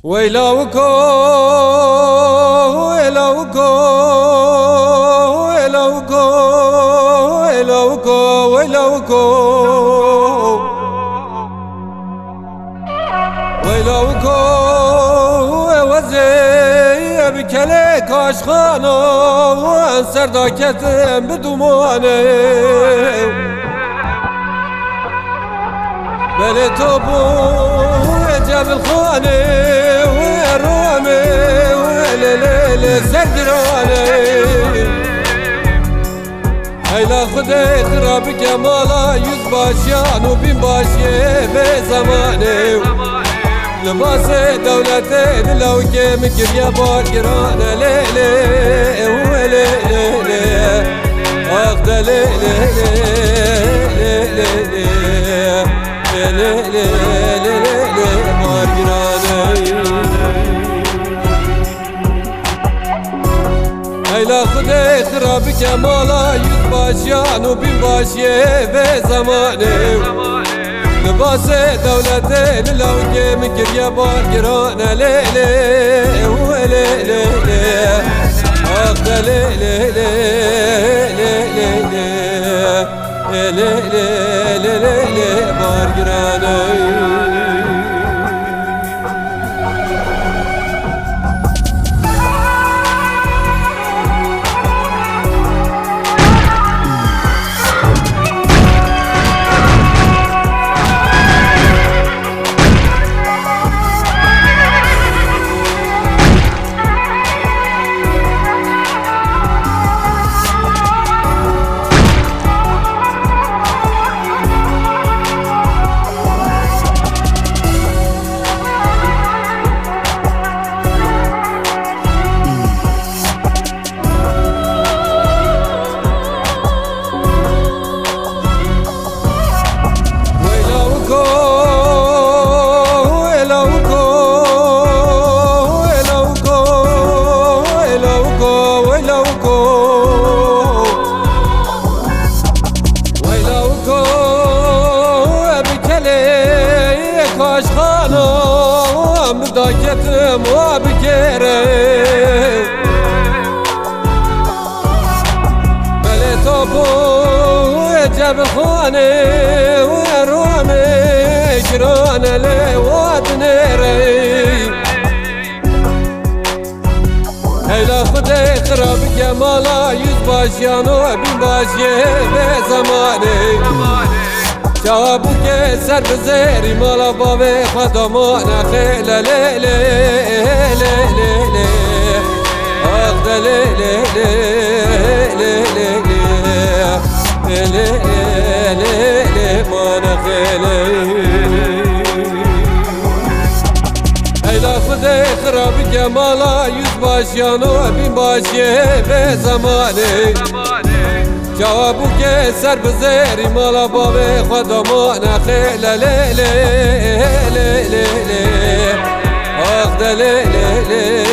ويلوكو ويلوكو ويلوكو ويلوكو ويلوكو ويلوكو وزي بكلك عشقانو وانسر داكتم بدمانه بلي توبو جبل خاني ورومي وليلي سردراني هيلا خدي خراب كمالا يوز باشيان وبين باشي بزماني لباسي دولتي لو كيمك يا باكرانا ليلي وليلي اخد ليلي ليلي هيلا خدي خراب كمالا يوز باشيان وبين باشي بزماني لباسي دولتي لو كيمك يا باكرانا ليلي وليلي اخد ليلي ليلي بارجراني عشقانم داكتم وبكيري بلي توبو جبل خاني ورومي كرانا لي وادنيري هيلا خدي خراب كمالا يوز باشيانو بين باشي بزماني جوابو که سر بزیری مالا بابه خدامان خیلی لیلی لیلی آخد لیلی لیلی مان خیلی ایلا خود خرابی که مالا یوز باشیانو بین باشیه به زمانی جوابو که سر بزیری مالا بابه خدامان خیلی لیلی لیلی آخد لیلی